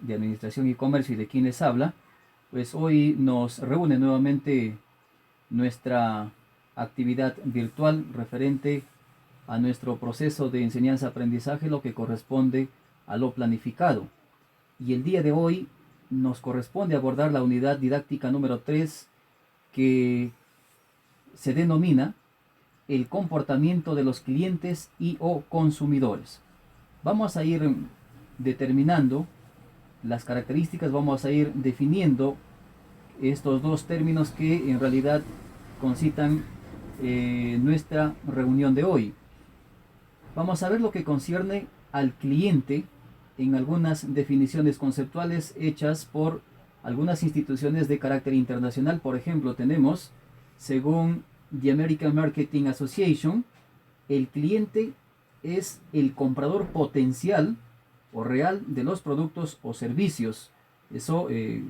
de Administración y Comercio y de quien les habla, pues hoy nos reúne nuevamente nuestra actividad virtual referente a nuestro proceso de enseñanza-aprendizaje, lo que corresponde a lo planificado. Y el día de hoy nos corresponde abordar la unidad didáctica número 3, que se denomina el comportamiento de los clientes y o consumidores. Vamos a ir determinando las características, vamos a ir definiendo estos dos términos que en realidad concitan nuestra reunión de hoy. Vamos a ver lo que concierne al cliente en algunas definiciones conceptuales hechas por algunas instituciones de carácter internacional. Por ejemplo, tenemos, según The American Marketing Association, el cliente es el comprador potencial o real de los productos o servicios. Eso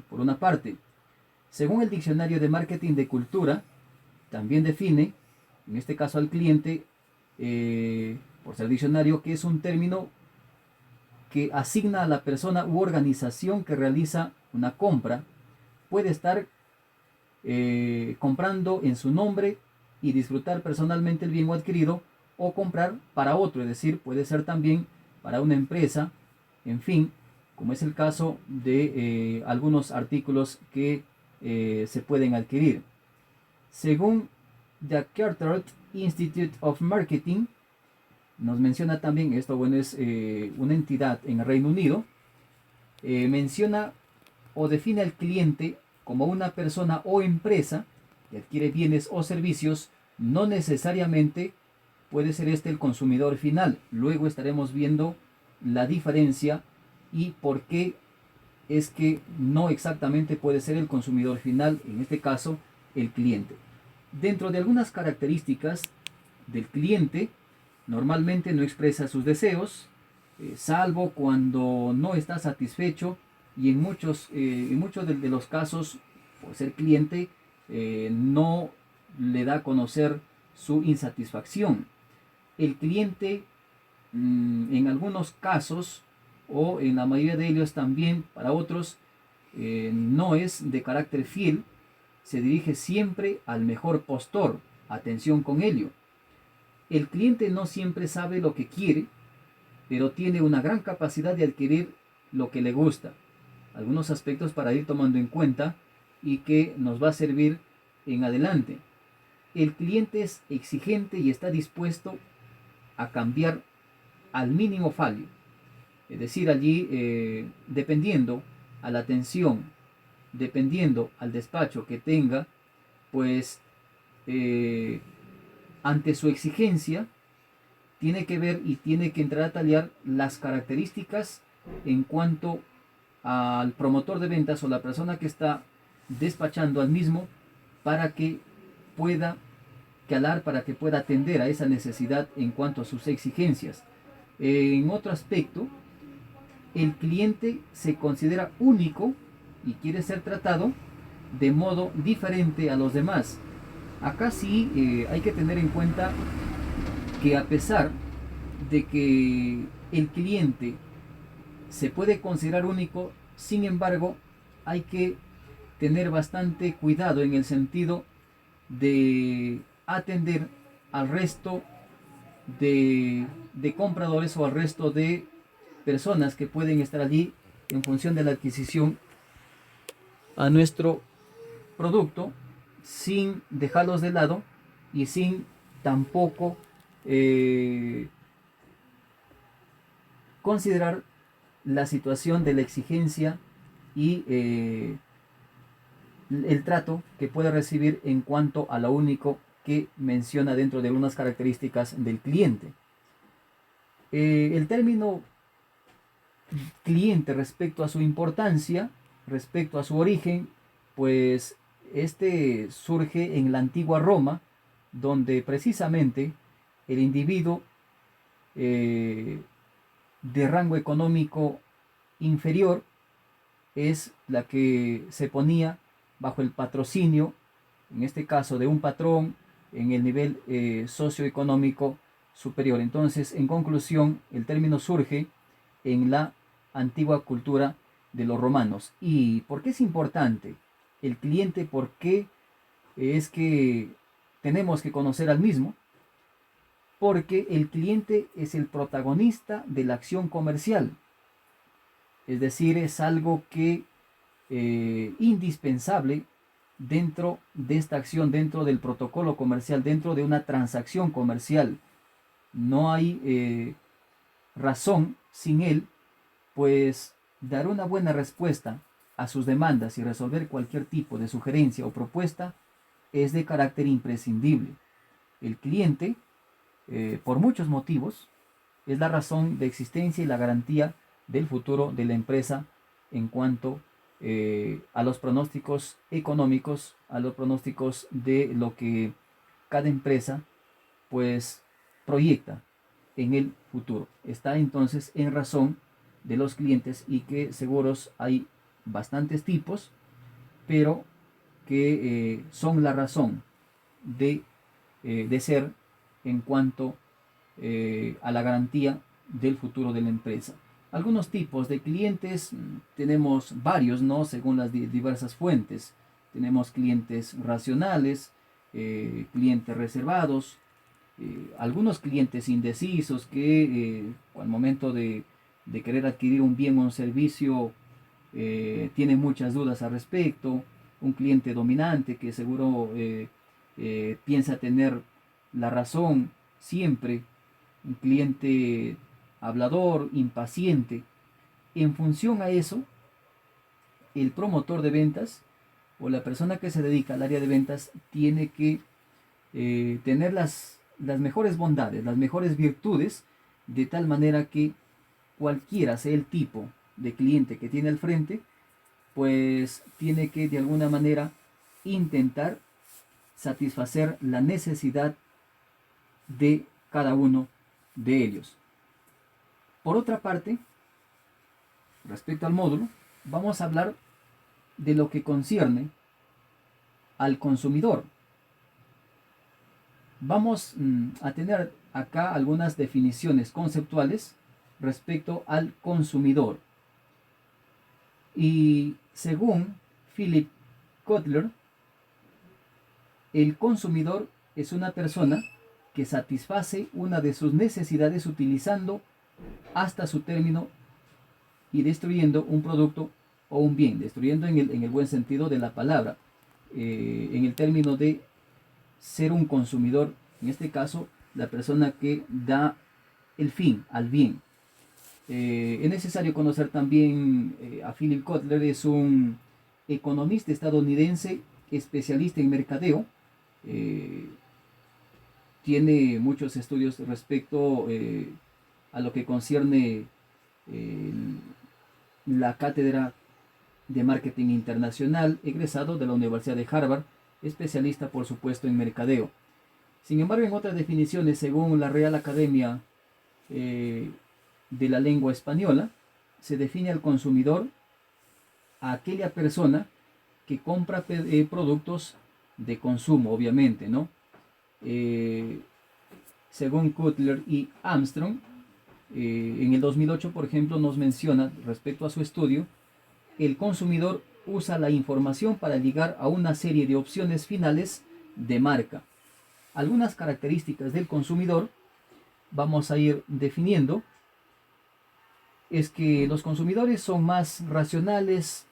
por una parte. Según el Diccionario de Marketing de Cultura, también define, en este caso al cliente, por ser diccionario, que es un término que asigna a la persona u organización que realiza una compra. Puede estar comprando en su nombre y disfrutar personalmente el bien o adquirido, o comprar para otro, es decir, puede ser también para una empresa, en fin, como es el caso de algunos artículos que se pueden adquirir. Según The Carter Institute of Marketing, nos menciona también, esto bueno es una entidad en el Reino Unido, menciona o define al cliente como una persona o empresa que adquiere bienes o servicios. No necesariamente puede ser este el consumidor final. Luego estaremos viendo la diferencia y por qué es que no exactamente puede ser el consumidor final, en este caso el cliente. Dentro de algunas características del cliente, normalmente no expresa sus deseos, salvo cuando no está satisfecho, y en muchos de los casos, por ser cliente, no le da a conocer su insatisfacción. El cliente, en algunos casos, o en la mayoría de ellos también, para otros, no es de carácter fiel, se dirige siempre al mejor postor. Atención con ello. El cliente no siempre sabe lo que quiere, pero tiene una gran capacidad de adquirir lo que le gusta. Algunos aspectos para ir tomando en cuenta y que nos va a servir en adelante. El cliente es exigente y está dispuesto a cambiar al mínimo fallo. Es decir, allí, dependiendo a la atención, dependiendo al despacho que tenga, pues ante su exigencia, tiene que ver y tiene que entrar a tallar las características en cuanto al promotor de ventas o la persona que está despachando al mismo, para que pueda calar, para que pueda atender a esa necesidad en cuanto a sus exigencias. En otro aspecto, el cliente se considera único y quiere ser tratado de modo diferente a los demás. Acá sí hay que tener en cuenta que, a pesar de que el cliente se puede considerar único, sin embargo hay que tener bastante cuidado en el sentido de atender al resto de compradores o al resto de personas que pueden estar allí en función de la adquisición a nuestro producto, sin dejarlos de lado y sin tampoco considerar la situación de la exigencia y el trato que puede recibir en cuanto a lo único que menciona dentro de algunas características del cliente. El término cliente, respecto a su importancia, respecto a su origen, pues este surge en la antigua Roma, donde precisamente el individuo de rango económico inferior es la que se ponía bajo el patrocinio, en este caso de un patrón, en el nivel socioeconómico superior. Entonces, en conclusión, el término surge en la antigua cultura de los romanos. ¿Y por qué es importante el cliente? ¿Por qué es que tenemos que conocer al mismo? Porque el cliente es el protagonista de la acción comercial. Es decir, es algo que indispensable dentro de esta acción, dentro del protocolo comercial, dentro de una transacción comercial. No hay razón sin él, pues dar una buena respuesta a sus demandas y resolver cualquier tipo de sugerencia o propuesta es de carácter imprescindible. El cliente, por muchos motivos, es la razón de existencia y la garantía del futuro de la empresa en cuanto a los pronósticos económicos, a los pronósticos de lo que cada empresa pues proyecta en el futuro. Está entonces en razón de los clientes, y que seguros hay bastantes tipos, pero que son la razón de ser en cuanto a la garantía del futuro de la empresa. Algunos tipos de clientes, tenemos varios, ¿no? Según las diversas fuentes. Tenemos clientes racionales, clientes reservados, algunos clientes indecisos que al momento de querer adquirir un bien o un servicio tienen muchas dudas al respecto. Un cliente dominante que seguro piensa tener la razón siempre. Un cliente hablador, impaciente. En función a eso, el promotor de ventas o la persona que se dedica al área de ventas tiene que tener las mejores bondades, las mejores virtudes, de tal manera que cualquiera sea el tipo de cliente que tiene al frente, pues tiene que de alguna manera intentar satisfacer la necesidad de cada uno de ellos. Por otra parte, respecto al módulo, vamos a hablar de lo que concierne al consumidor. Vamos a tener acá algunas definiciones conceptuales respecto al consumidor. Y según Philip Kotler, el consumidor es una persona que satisface una de sus necesidades utilizando hasta su término y destruyendo un producto o un bien, destruyendo en el buen sentido de la palabra, en el término de ser un consumidor, en este caso la persona que da el fin al bien. Es necesario conocer también a Philip Kotler. Es un economista estadounidense especialista en mercadeo. Tiene muchos estudios respecto a lo que concierne la cátedra de marketing internacional, egresado de la Universidad de Harvard, especialista por supuesto en mercadeo. Sin embargo, en otras definiciones, según la Real Academia de la Lengua Española, se define al consumidor a aquella persona que compra productos de consumo, obviamente, ¿no? Según Kotler y Armstrong, en el 2008, por ejemplo, nos menciona respecto a su estudio, el consumidor usa la información para llegar a una serie de opciones finales de marca. Algunas características del consumidor vamos a ir definiendo. Es que los consumidores son más racionales,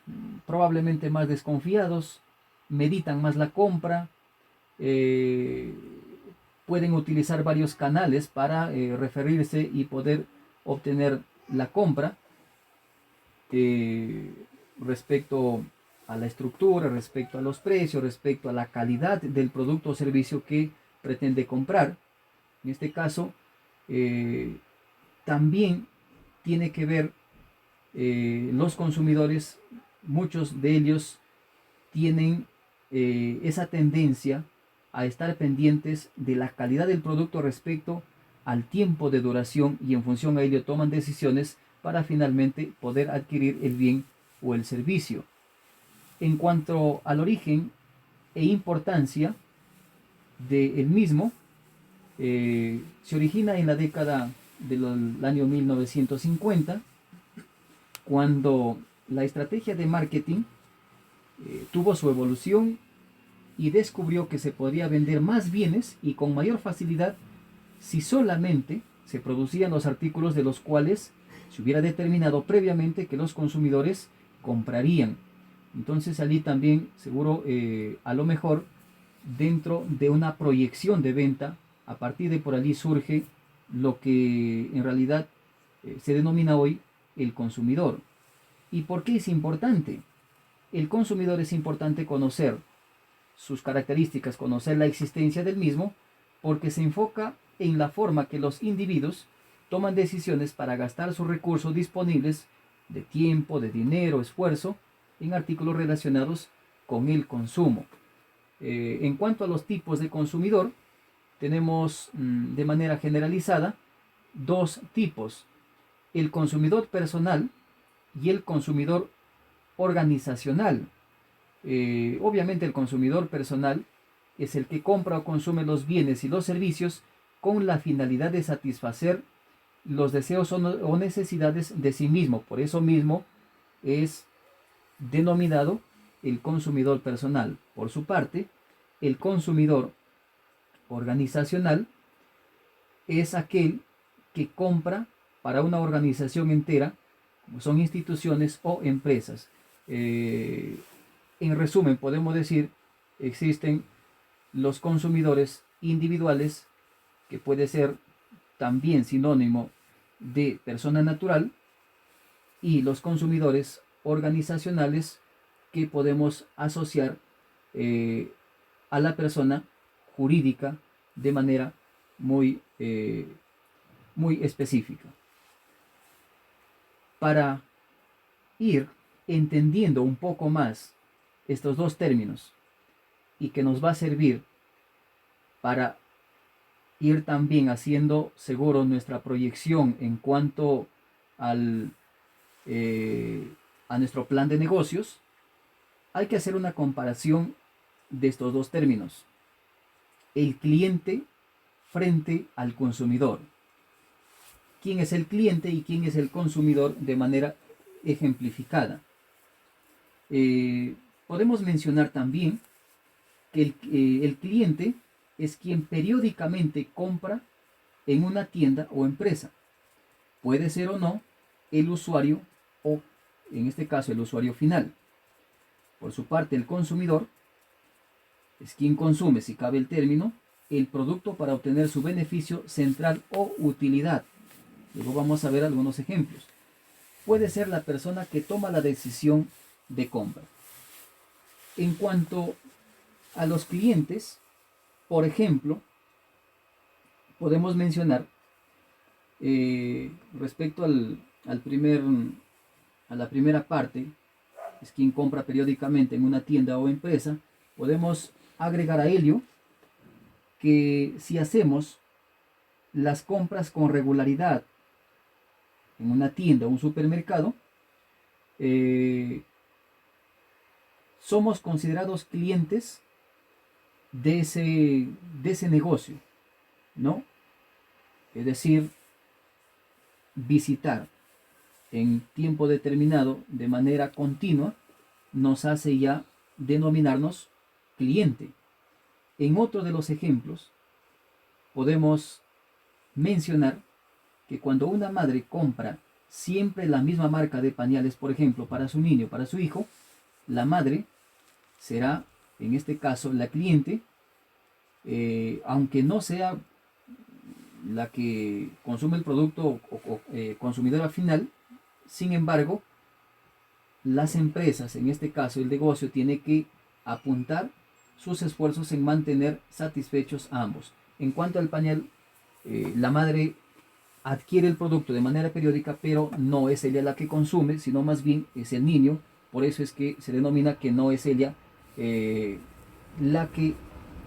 probablemente más desconfiados, meditan más la compra, pueden utilizar varios canales para referirse y poder obtener la compra, respecto a la estructura, respecto a los precios, respecto a la calidad del producto o servicio que pretende comprar. En este caso, también tiene que ver los consumidores, muchos de ellos tienen esa tendencia a estar pendientes de la calidad del producto respecto al tiempo de duración, y en función a ello toman decisiones para finalmente poder adquirir el bien o el servicio. En cuanto al origen e importancia del mismo, se origina en la década del año 1950, cuando la estrategia de marketing tuvo su evolución y descubrió que se podía vender más bienes y con mayor facilidad si solamente se producían los artículos de los cuales se hubiera determinado previamente que los consumidores comprarían. Entonces allí también seguro a lo mejor dentro de una proyección de venta, a partir de por allí surge lo que en realidad se denomina hoy el consumidor. ¿Y por qué es importante? El consumidor es importante conocer sus características, conocer la existencia del mismo, porque se enfoca en la forma que los individuos toman decisiones para gastar sus recursos disponibles de tiempo, de dinero, esfuerzo, en artículos relacionados con el consumo. En cuanto a los tipos de consumidor, tenemos de manera generalizada dos tipos: el consumidor personal y el consumidor organizacional. Obviamente el consumidor personal es el que compra o consume los bienes y los servicios con la finalidad de satisfacer los deseos o necesidades de sí mismo. Por eso mismo es denominado el consumidor personal. Por su parte, el consumidor organizacional es aquel que compra para una organización entera, como son instituciones o empresas. En resumen, podemos decir, existen los consumidores individuales, que puede ser también sinónimo de persona natural, y los consumidores organizacionales, que podemos asociar a la persona jurídica de manera muy específica. Para ir entendiendo un poco más estos dos términos, y que nos va a servir para ir también haciendo seguro nuestra proyección en cuanto a nuestro plan de negocios, hay que hacer una comparación de estos dos términos: el cliente frente al consumidor. ¿Quién es el cliente y quién es el consumidor de manera ejemplificada? Podemos mencionar también que el cliente es quien periódicamente compra en una tienda o empresa. Puede ser o no el usuario, o en este caso el usuario final. Por su parte, el consumidor es quien consume, si cabe el término, el producto para obtener su beneficio central o utilidad. Luego vamos a ver algunos ejemplos. Puede ser la persona que toma la decisión de compra. En cuanto a los clientes, por ejemplo, podemos mencionar respecto a la primera parte, es quien compra periódicamente en una tienda o empresa, podemos agregar a ello que si hacemos las compras con regularidad en una tienda o un supermercado, somos considerados clientes de ese negocio, ¿no? Es decir, visitar en tiempo determinado de manera continua nos hace ya denominarnos cliente. En otro de los ejemplos podemos mencionar que cuando una madre compra siempre la misma marca de pañales, por ejemplo, para su niño, para su hijo, la madre será, en este caso, la cliente, aunque no sea la que consume el producto o consumidora final. Sin embargo, las empresas, en este caso el negocio, tiene que apuntar sus esfuerzos en mantener satisfechos a ambos. En cuanto al pañal, la madre adquiere el producto de manera periódica, pero no es ella la que consume, sino más bien es el niño. Por eso es que se denomina que no es ella la que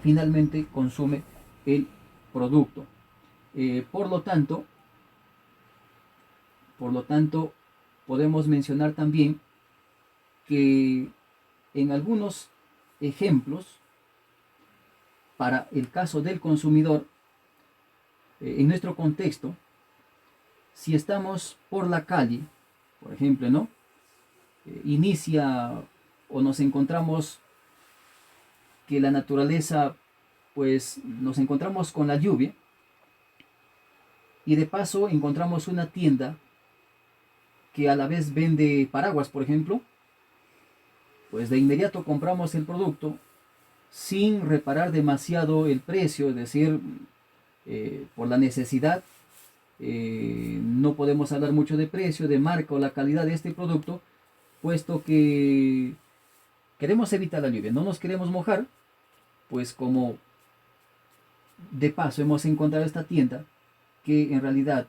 finalmente consume el producto. Por lo tanto, podemos mencionar también que en algunos ejemplos, para el caso del consumidor, en nuestro contexto, si estamos por la calle, por ejemplo, ¿no? inicia o nos encontramos que la naturaleza, pues nos encontramos con la lluvia y de paso encontramos una tienda que a la vez vende paraguas, por ejemplo, pues de inmediato compramos el producto sin reparar demasiado el precio, es decir, por la necesidad. No podemos hablar mucho de precio, de marca o la calidad de este producto, puesto que queremos evitar la lluvia, no nos queremos mojar, pues como de paso hemos encontrado esta tienda que en realidad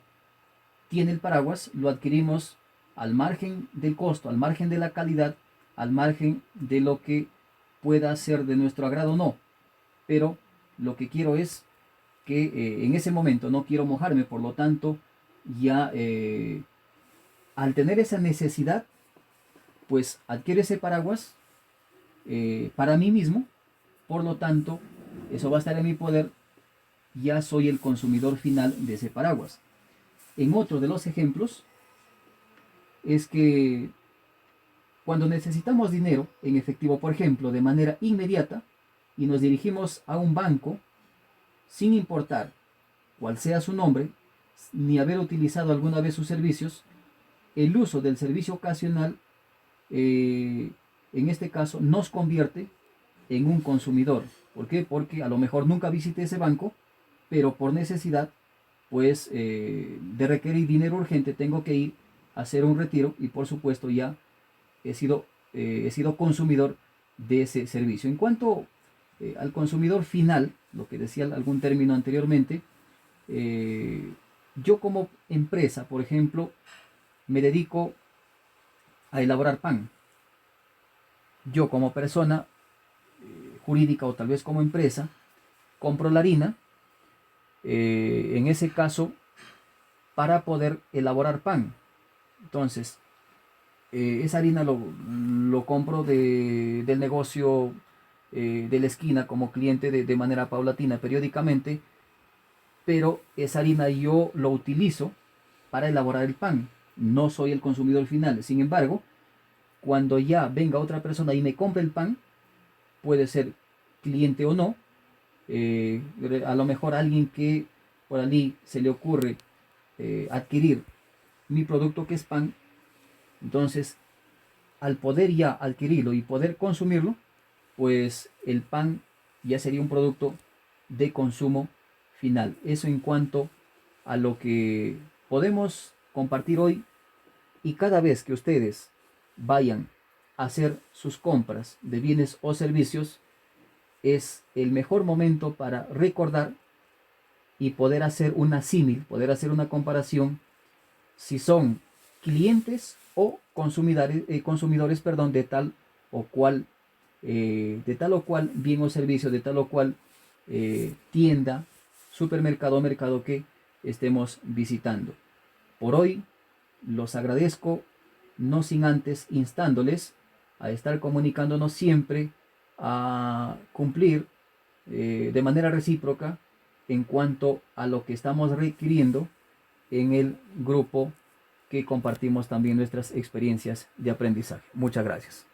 tiene el paraguas, lo adquirimos al margen del costo, al margen de la calidad, al margen de lo que pueda ser de nuestro agrado o no. Pero lo que quiero es que en ese momento no quiero mojarme, por lo tanto ya al tener esa necesidad, pues adquiero ese paraguas para mí mismo, por lo tanto eso va a estar en mi poder, ya soy el consumidor final de ese paraguas. En otro de los ejemplos es que cuando necesitamos dinero en efectivo, por ejemplo, de manera inmediata, y nos dirigimos a un banco, sin importar cuál sea su nombre, ni haber utilizado alguna vez sus servicios, el uso del servicio ocasional, en este caso, nos convierte en un consumidor. ¿Por qué? Porque a lo mejor nunca visité ese banco, pero por necesidad, pues de requerir dinero urgente, tengo que ir a hacer un retiro y por supuesto ya he sido consumidor de ese servicio. En cuanto al consumidor final, lo que decía algún término anteriormente, yo como empresa, por ejemplo, me dedico a elaborar pan. Yo como persona jurídica o tal vez como empresa, compro la harina, en ese caso, para poder elaborar pan. Entonces, esa harina lo compro del negocio de la esquina como cliente de manera paulatina, periódicamente, pero esa harina yo lo utilizo para elaborar el pan. No soy el consumidor final. Sin embargo, cuando ya venga otra persona y me compre el pan, puede ser cliente o no, a lo mejor alguien que por allí se le ocurre adquirir mi producto que es pan, entonces al poder ya adquirirlo y poder consumirlo, pues el pan ya sería un producto de consumo final. Eso en cuanto a lo que podemos compartir hoy, y cada vez que ustedes vayan a hacer sus compras de bienes o servicios, es el mejor momento para recordar y poder hacer una símil, poder hacer una comparación si son clientes o consumidores, perdón, de tal o cual bien o servicio, de tal o cual tienda, supermercado o mercado que estemos visitando. Por hoy los agradezco, no sin antes instándoles a estar comunicándonos siempre, a cumplir de manera recíproca en cuanto a lo que estamos requiriendo en el grupo que compartimos también nuestras experiencias de aprendizaje. Muchas gracias.